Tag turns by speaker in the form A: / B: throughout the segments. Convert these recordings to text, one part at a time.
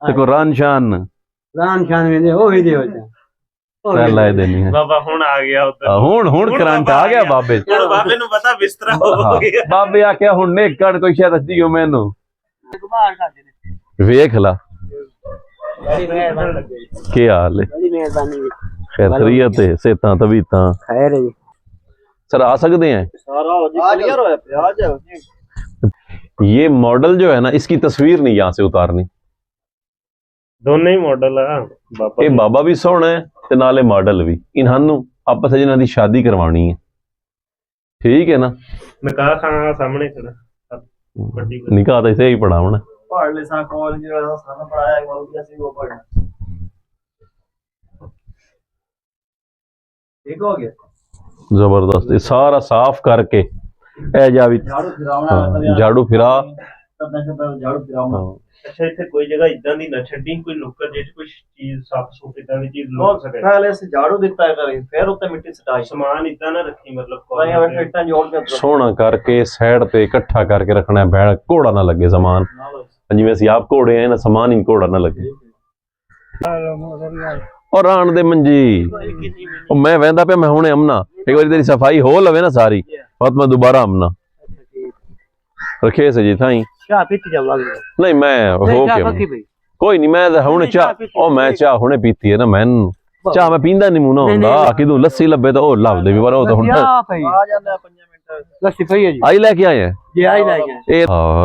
A: ਤੇ ਕੋ ਰਨ ਸ਼ਾਨ
B: ਵੇਂਦੇ ਉਹ ਵੀ ਦੇ ਹੋ ਜਾ
A: ਪਹਿਲਾ ਇਹ ਦੇਣੀ ਹੈ
C: ਬਾਬਾ ਹੁਣ ਆ ਗਿਆ ਉੱਧਰ
A: ਹੁਣ ਕਰੰਟ ਆ ਗਿਆ ਬਾਬੇ
C: ਹੁਣ ਬਾਬੇ ਨੂੰ ਪਤਾ ਬਿਸਤਰਾ ਹੋ ਗਿਆ
A: ਬਾਬੇ ਆਖਿਆ ਹੁਣ ਨੇ ਕੜ ਕੋਈ ਸ਼ਾਇਦ ਅੱਧੀ ਹੋ ਮੈਨੂੰ ਵੇਖ ਲਾ ਕੀ ਹਾਲ ਹੈ
B: ਬੜੀ ਮਿਹਰਬਾਨੀ
A: ਖੈਰੀਅਤ ਹੈ ਸੇਤਾਂ ਤਬੀਤਾਂ
B: ਖੈਰ ਹੈ ਜੀ
A: सर आ सकते हैं
B: ਸਾਰਾ ਹੋ ਜੀ ਕਲੀਅਰ ਹੋਇਆ ਪਿਆ ਜਾ
A: ये मॉडल जो है ना इसकी तस्वीर नहीं यहाँ से उतारनी
C: ਦੋਨੇ ਹੀ ਮਾਡਲ ਆ ਬਾਬਾ
A: ये बाबा भी सोहना है ते नाले मॉडल भी इन्हां आपस जिन्हां दी शादी करवानी है ठीक है ना
C: ਨਿਕਾਹ ਖਾਣਾ ਸਾਹਮਣੇ ਖੜਾ ਵੱਡੀ
A: निकाह तो इसे ही पढ़ावना
B: ਪੜ ਲੈ ਸਾ ਕਾਲਜ ਜਿਹੜਾ ਸਾਨੂੰ ਪੜਾਇਆ ਹੈ ਉਹ ਵੀ ਅਸੀਂ ਉਹ ਪੜਨਾ ਠੀਕ ਹੋ ਗਿਆ
A: जबरदस्त ये सारा साफ करके ए जा भी
B: ਝਾੜੂ ਫਿਰਾਉਣਾ
A: झाड़ू फिरा
B: ਝਾੜੂ ਫਿਰਾਉਣਾ
C: ਅੱਛਾ ਇੱਥੇ ਕੋਈ ਜਗ੍ਹਾ ਇਦਾਂ ਦੀ ਨਾ ਛੱਡੀ ਕੋਈ ਨੁੱਕਰ ਜਿਹੇ 'ਚ ਕੋਈ ਚੀਜ਼ ਸਾਫ ਸੁਥਰੀ ਇਦਾਂ ਦੀ ਚੀਜ਼ ਲੁਕ ਸਕੇ
B: ਪਹਿਲੇ ਅਸੀਂ ਝਾੜੂ ਦਿੱਤਾ ਕਰੇ ਫਿਰ ਉੱਤੇ ਮਿੱਟੀ ਸਟਾਈ
C: ਸਮਾਨ ਇਦਾਂ ਨਾ ਰੱਖੀ ਮਤਲਬ
B: ਪਾਈਆਂ ਵਿੱਚ ਇੱਟਾਂ ਜੋੜ ਕੇ
A: सोहना करके साइड पे इकट्ठा करके रखना है बैल घोड़ा ना लगे सामान जिवें ਅਸੀਂ ਆਪ ਘੋੜੇ हैं ना सामान ही घोड़ा ना लगे और आन दे मंजी ਉਹ मैं वहदा पे मैं हुणे अमना एक बार तेरी सफाई हो लवे ना सारी और मैं दोबारा अमना रखे से जी थाई
B: ਚਾਹ ਪੀਤੀ ਜਾਵਾਂ
A: नहीं मैं हो के कोई नहीं मैं हुणे चाह ओ मैं चाह हुणे पीती है ना मैं चाह मैं पींदा नहीं मुंह ना हुंदा किदू लस्सी लब्बे तो ओ लभदे भी पर ओ तो हुण
B: ਆ ਜਾਂਦਾ 5 ਮਿੰਟ ਲੱਸੀ ਪਈ ਹੈ ਜੀ
A: आई लेके आए हैं
B: ਜੀ ਆਈ ਲੈ ਗਿਆ
A: ए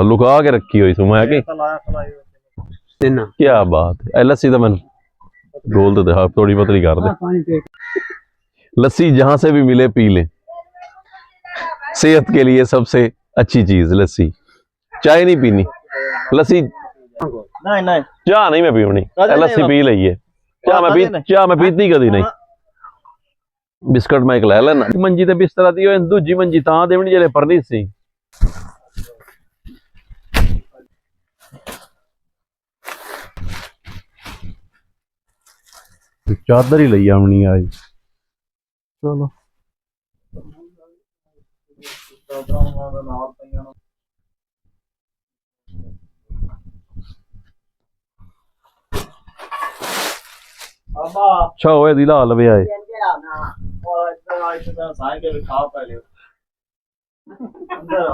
A: लुका के रखी हुई तू मैं के
B: ਤਿੰਨ
A: क्या बात है ए लस्सी तो मैं गोल तो दे थोड़ी पतली कर दे
B: ਪਾਣੀ ਤੇ
A: लस्सी जहां से भी मिले पी ले सेहत के लिए सबसे अच्छी चीज लस्सी चाय नहीं पीनी लस्सी
B: ਨਹੀਂ ਨਹੀਂ
A: चाह नहीं मैं पीनी लस्सी पी लईए चाह मैं पीती कदी नहीं बिस्कुट मैं एक लै लेना मंजी ते बिस्तरा दी दूजी मंजी तां देवनी जेले परनी सी चादर ही लई आनी आई चलो
B: ਬਾਬਾ
A: अच्छा होए दी ला लवे आए
B: ਉਹ ਇਦਾਂ ਆਇਦਾ ਸਾਇ ਕੇ ਵਿਖਾ ਪਹਿਲੇ ਅੰਦਰ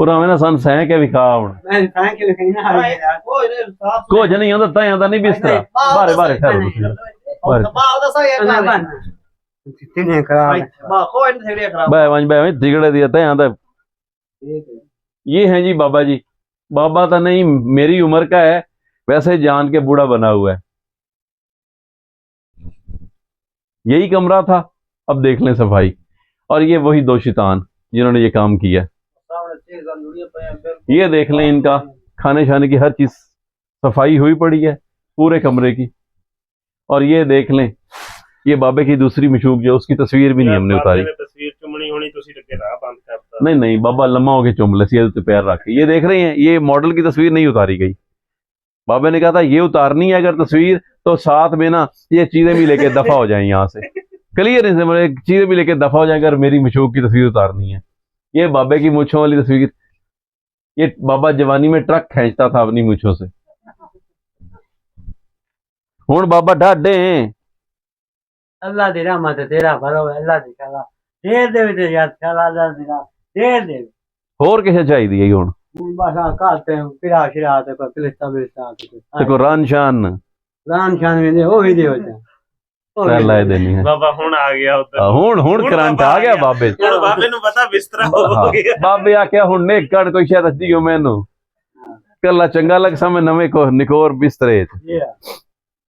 A: और हमें ना सन सह के विखा हुन
B: ਮੈਂ ਸਾਇ ਕੇ ਵਿਖਾਈ ਨਾ ਉਹ ਇਹਦੇ ਸਾਫ
A: कुछ नहीं आंदा तां आंदा नहीं बिस्तरा बारे बारे ठहरो तुसीं
B: ਬਾ ਉਹਦਾ ਸਾਇ ਹੈ ਤਿੰਨੇ ਖਰਾਬ ਬਾ ਕੋਈ ਨਹੀਂ ਥੇੜੀ ਖਰਾਬ
A: बह दिगड़े दी तां आंदा ये है जी बाबा तो नहीं मेरी उम्र का है वैसे जान के बूढ़ा बना हुआ है यही कमरा था अब देख लें सफाई और ये वही दो शैतान जिन्होंने ये काम किया ये देख लें इनका खाने शाने की हर चीज सफाई हुई पड़ी है पूरे कमरे की और ये देख लें ये बाबे की दूसरी मशूक जो उसकी तस्वीर भी नहीं हमने उतारी
C: तस्वीर चुमनी होनी तुसी लगे राह बंद करता
A: नहीं बाबा लम्मा होके चुम ले तो पैर रख के ये देख रहे हैं ये मॉडल की तस्वीर नहीं उतारी गई बाबा ने कहा था ये उतारनी है अगर तस्वीर तो साथ में ना ये चीजें भी लेके दफा हो जाए यहाँ से क्लियर है मतलब चीजें भी लेके दफा हो जाए अगर मेरी मशूक की तस्वीर उतारनी है ये बाबे की मूछों वाली तस्वीर ये बाबा जवानी में ट्रक खींचता था अपनी मूछों से हुण बाबा ढाडे
B: अल्लाह दी रहमत है तेरा भलो अल्लाह दी कला देर दे विच यार चला जा देर दे
A: होर किसे चाहिए ही हुण
B: बस कहते हैं फिरा शिरा ते कोई फिलिस्ता
A: ते को रान शान
B: वेंदे ओ भी दे हो जा
A: पहला ये देनी है
C: बाबा ਹੁਣ ਆ ਗਿਆ ਉੱਧਰ
A: ਹੁਣ करंट आ गया बाबे
C: ਹੁਣ ਬਾਬੇ ਨੂੰ ਪਤਾ ਬਿਸਤਰਾ ਹੋ ਗਿਆ
A: बाबे आख्या हुण ने कड़ कोई शायद अच्छी हो मैनू कला चंगा लग सामे नवे को निकोर बिस्तरे
B: Yeah.